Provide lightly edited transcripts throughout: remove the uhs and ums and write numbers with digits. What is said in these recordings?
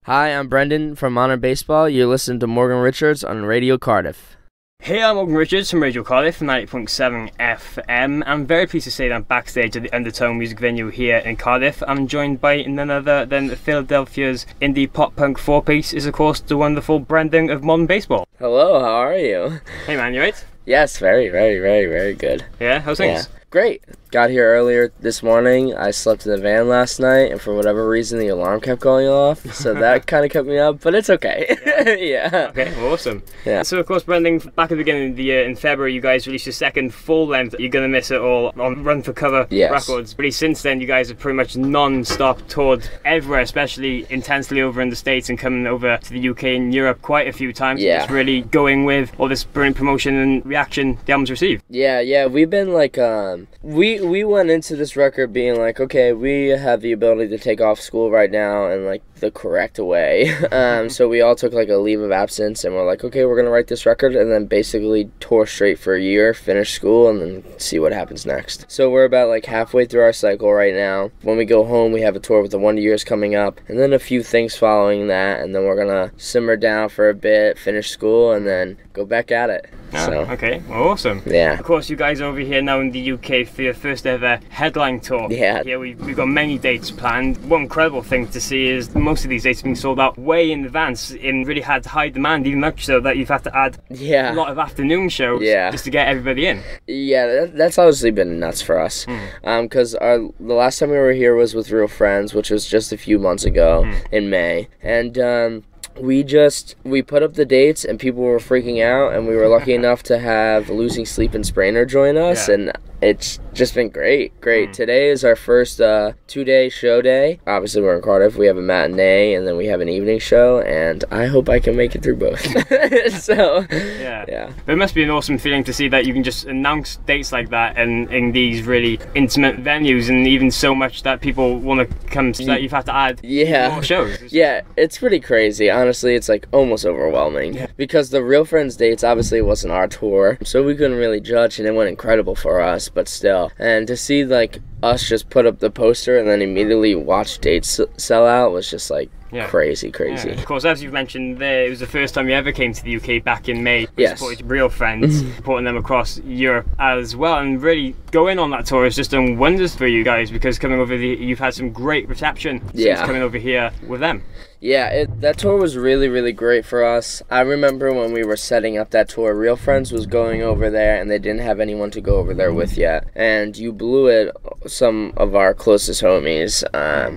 Hi, I'm Brendan from Modern Baseball. You're listening to Morgan Richards on Radio Cardiff. Hey, I'm Morgan Richards from Radio Cardiff, 90.7 FM. I'm very pleased to say that I'm backstage at the Undertone music venue here in Cardiff. I'm joined by none other than Philadelphia's indie pop-punk four-piece is, of course, the wonderful Brendan of Modern Baseball. Hello, how are you? Hey man, you right? Yes, very good. Yeah, how's things? Yeah. Great. Got here earlier this morning. I slept in the van last night, and for whatever reason, the alarm kept going off, so that kind of kept me up, but it's okay. Yeah. Okay, awesome. Yeah. So, of course, Brendan, back at the beginning of the year, in February, you guys released your second full-length You're Gonna Miss It All on Run for Cover Records. Really, since then, you guys have pretty much non-stop toured everywhere, especially intensely over in the States and coming over to the UK and Europe quite a few times. Yeah. It's really going with all this brilliant promotion and reaction the album's received. Yeah, we've been like, we went into this record being like, okay, we have the ability to take off school right now in like the correct way. So we all took like a leave of absence and we're like, okay, we're gonna write this record and then basically tour straight for a year, finish school, and then see what happens next. So we're about like halfway through our cycle right now. When we go home, we have a tour with the Wonder Years coming up, and then a few things following that, and then we're gonna simmer down for a bit, finish school, and then go back at it. Oh, So okay, well, awesome. yeah. Of course, you guys are over here now in the UK for your first ever headline tour. Yeah. Here we've got many dates planned. One incredible thing to see is most of these dates have been sold out way in advance in really had high demand, even much so that you've had to add a lot of afternoon shows just to get everybody in. Yeah, that's obviously been nuts for us. Because the last time we were here was with Real Friends, which was just a few months ago in May. And we put up the dates and people were freaking out, and we were lucky enough to have Losing Sleep and Sprainer join us, and it's just been great. Today is our first 2-day show day. Obviously we're in Cardiff, we have a matinee and then we have an evening show, and I hope I can make it through both. So yeah. But it must be an awesome feeling to see that you can just announce dates like that and in these really intimate venues, and even so much that people want to come, so that you've had to add more shows. It's pretty crazy. Honestly, it's like almost overwhelming because the Real Friends dates obviously wasn't our tour, so we couldn't really judge, and it went incredible for us, but still. And to see like us just put up the poster and then immediately watch dates sell out was just like crazy. Yeah. Of course, as you've mentioned there, it was the first time you ever came to the UK back in May. Yes. Supported Real Friends, supporting them across Europe as well, and really going on that tour has just done wonders for you guys, because coming over you've had some great reception since coming over here with them. Yeah, that tour was really great for us. I remember when we were setting up that tour, Real Friends was going over there and they didn't have anyone to go over there with yet. And you blew it, some of our closest homies.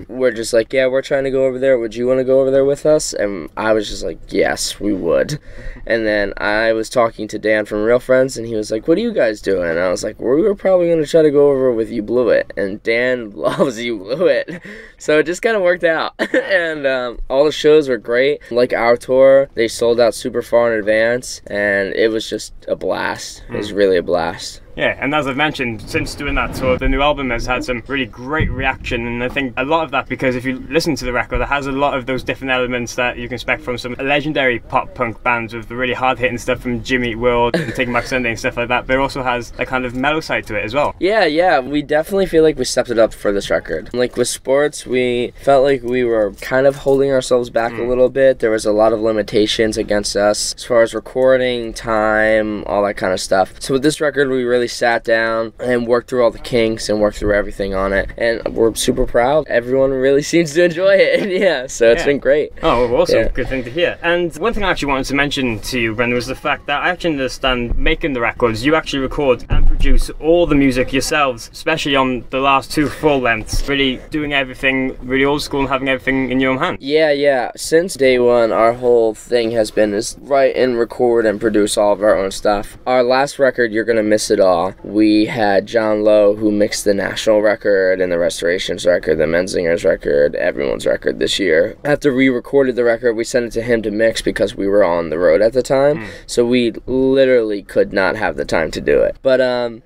We're just like, yeah, we're trying to go over there. Would you want to go over there with us? And I was just like, yes, we would. And then I was talking to Dan from Real Friends, and he was like, what are you guys doing? And I was like, we were probably going to try to go over with You Blew It. And Dan loves You Blew It. So it just kind of worked out. And all the shows were great. Like our tour, they sold out super far in advance, and it was just a blast. It was really a blast. Yeah, and as I've mentioned, since doing that tour, the new album has had some really great reaction, and I think a lot of that because if you listen to the record, it has a lot of those different elements that you can expect from some legendary pop-punk bands with the really hard-hitting stuff from Jimmy Eat World and Taking Back Sunday and stuff like that, but it also has a kind of mellow side to it as well. Yeah, we definitely feel like we stepped it up for this record. Like with Sports, we felt like we were kind of holding ourselves back a little bit. There was a lot of limitations against us as far as recording, time, all that kind of stuff. So with this record, we really sat down and worked through all the kinks and worked through everything on it, and we're super proud. Everyone really seems to enjoy it. So it's been great. Oh, awesome. Good thing to hear. And one thing I actually wanted to mention to you, Brendan, was the fact that I actually understand making the records, you actually record and produce all the music yourselves, especially on the last two full lengths, really doing everything really old school and having everything in your own hands. Yeah. Since day one, our whole thing has been is write and record and produce all of our own stuff. Our last record, You're Gonna Miss It All, we had John Lowe, who mixed the National record and the Restorations record, the Menzingers record, everyone's record this year. After we recorded the record, we sent it to him to mix because we were on the road at the time, so we literally could not have the time to do it. But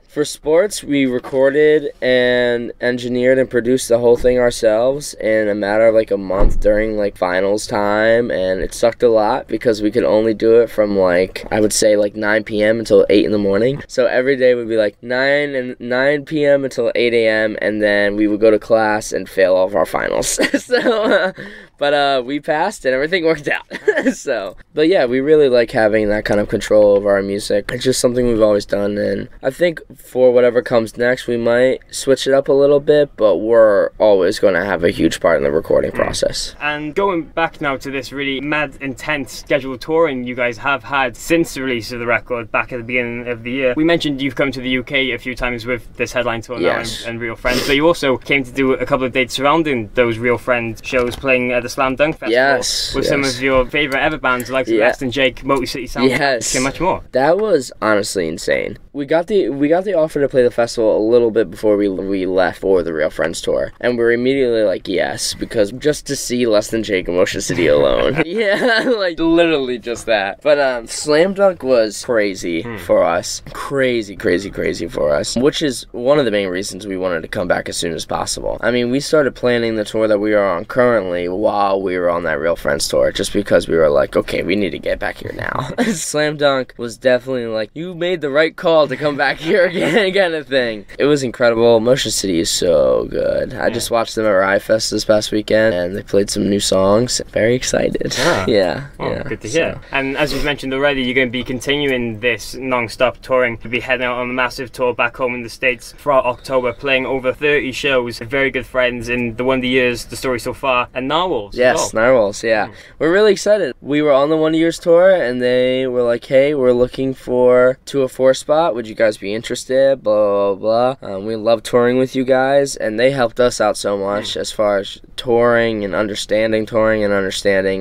for Sports, we recorded and engineered and produced the whole thing ourselves in a matter of like a month during like finals time, and it sucked a lot because we could only do it from like, I would say like 9 p.m. until 8 in the morning. So every day would be like 9 p.m. until 8 a.m. and then we would go to class and fail all of our finals. But we passed and everything worked out. So, but yeah, we really like having that kind of control over our music. It's just something we've always done, and I think for whatever comes next, we might switch it up a little bit, but we're always going to have a huge part in the recording process. And going back now to this really mad, intense scheduled touring you guys have had since the release of the record back at the beginning of the year. We mentioned you've come to the UK a few times with this headline tour now and Real Friends, but you also came to do a couple of dates surrounding those Real Friends shows, playing at the Slam Dunk Festival with some of your favourite ever bands like Less Than Jake, Motor City Sound, and much more. That was honestly insane. We got the offer to play the festival a little bit before we left for the Real Friends tour, and we were immediately like yes, because just to see Less Than Jake and Motion City alone, like literally just that. But Slam Dunk was crazy for us, crazy for us, which is one of the main reasons we wanted to come back as soon as possible. I mean, we started planning the tour that we are on currently while we were on that Real Friends tour, just because we were like, okay, we need to get back here now. Slam Dunk was definitely like, you made the right call to come back here again kind of thing. It was incredible. Motion City is so good. I just watched them at Riot Fest this past weekend, and they played some new songs. Very excited. Good to hear. So. And as we've mentioned already, you're going to be continuing this non-stop touring. You'll be heading out on a massive tour back home in the States throughout October, playing over 30 shows with very good friends in The Wonder Years, The Story So Far, and Narwhals. Yes, Narwhals, We're really excited. We were on the Wonder Years tour, and they were like, hey, we're looking for 204 spot. Would you guys be interested? Blah, blah, blah. We love touring with you guys, and they helped us out so much as far as touring and understanding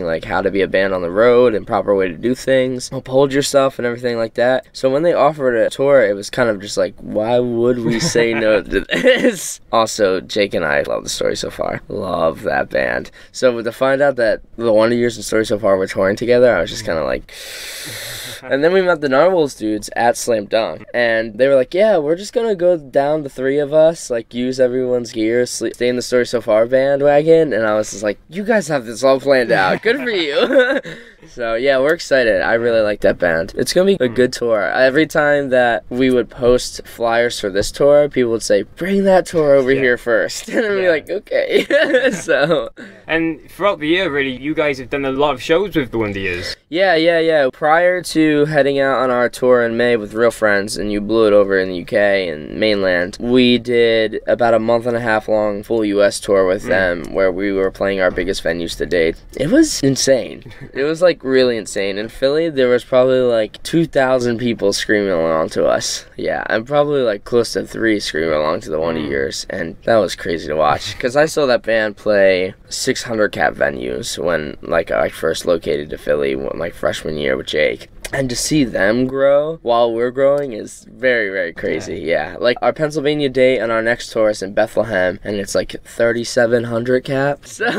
like how to be a band on the road and proper way to do things, uphold yourself and everything like that. So when they offered a tour, it was kind of just like, why would we say no to this? Also, Jake and I love The Story So Far. Love that band. So to find out that The Wonder Years and Story So Far were touring together, I was just kind of like... And then we met the Narwhals dudes at Slam Dunk, and they were like, yeah, we're just gonna go down, the three of us, like use everyone's gear, stay in the Story So Far bandwagon. And I was just like, you guys have this all planned out. Good for you. So yeah, we're excited. I really like that band. It's gonna be a good tour. Every time that we would post flyers for this tour, people would say, bring that tour over here first. And I'd be like, okay. So. And throughout the year, really, you guys have done a lot of shows with the Wonder Years. Yeah. Prior to heading out on our tour in May with Real Friends, and You Blew It over in the UK and mainland, we did about a month and a half long full US tour with them, where we were playing our biggest venues to date. It was insane. It was like really insane. In Philly, there was probably like 2,000 people screaming along to us. Yeah, and probably like close to 3 screaming along to the Wonder Years, and that was crazy to watch, because I saw that band play 600 cap venues when like I first located to Philly my freshman year with Jake. And to see them grow while we're growing is very, very crazy. Yeah. Like our Pennsylvania date on our next tour is in Bethlehem, and it's like 3,700 cap. So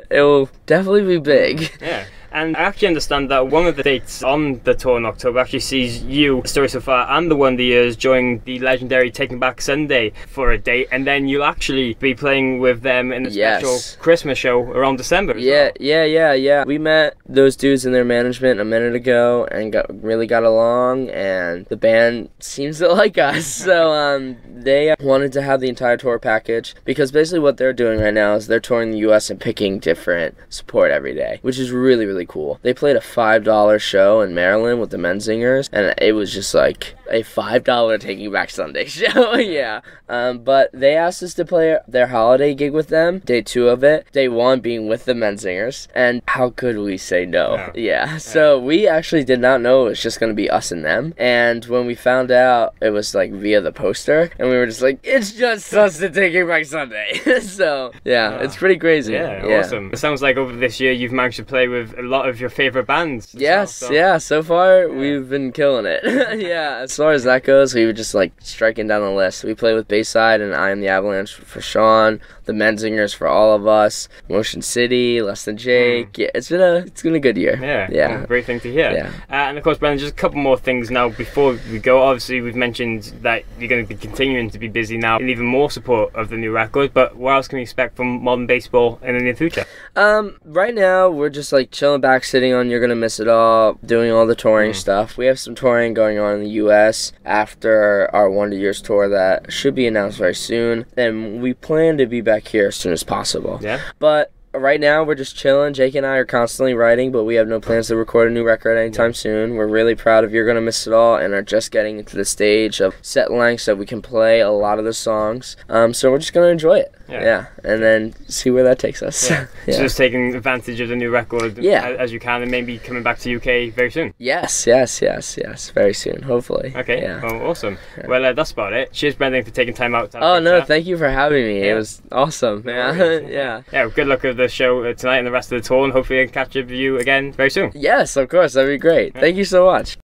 it will definitely be big. Yeah. And I actually understand that one of the dates on the tour in October actually sees you, Story So Far, and the Wonder Years join the legendary Taking Back Sunday for a date, and then you'll actually be playing with them in a special Christmas show around December as well. Yeah. We met those dudes in their management a minute ago and really got along, and the band seems to like us. So they wanted to have the entire tour package, because basically what they're doing right now is they're touring the US and picking different support every day, which is really, really cool. They played a $5 show in Maryland with the Menzingers, and it was just like a $5 Taking Back Sunday show. But they asked us to play their holiday gig with them, day 2 of it, day 1 being with the Menzingers, and how could we say no? So we actually did not know it was just going to be us and them, and when we found out, it was like via the poster, and we were just like, it's just us to Taking Back Sunday. So it's pretty crazy. Awesome. It sounds like over this year you've managed to play with a lot of your favorite bands. So far we've been killing it. As far as that goes, we were just like striking down the list. We play with Bayside and I Am the Avalanche for Sean, the Menzingers for all of us, Motion City, Less Than Jake. It's been a good year. Great thing to hear. And of course, Brandon, just a couple more things now before we go. Obviously, we've mentioned that you're going to be continuing to be busy now and even more support of the new record, but what else can we expect from Modern Baseball in the near future? Right now we're just like chilling back, sitting on You're Gonna Miss It All, doing all the touring stuff. We have some touring going on in the US after our Wonder Years tour that should be announced very soon, and we plan to be back here as soon as possible. But right now we're just chilling. Jake and I are constantly writing, but we have no plans to record a new record anytime soon. We're really proud of You're Gonna Miss It All and are just getting into the stage of set length so we can play a lot of the songs. So we're just gonna enjoy it. Yeah, and then see where that takes us. So just taking advantage of the new record as you can, and maybe coming back to UK very soon. Yes, very soon, hopefully. Okay, well, awesome. Well, that's about it. Cheers, Brendan, for taking time out. Thank you for having me. It was awesome. Yeah. Good luck with the show tonight and the rest of the tour, and hopefully I can catch up with you again very soon. Yes, of course, that'd be great. Thank you so much.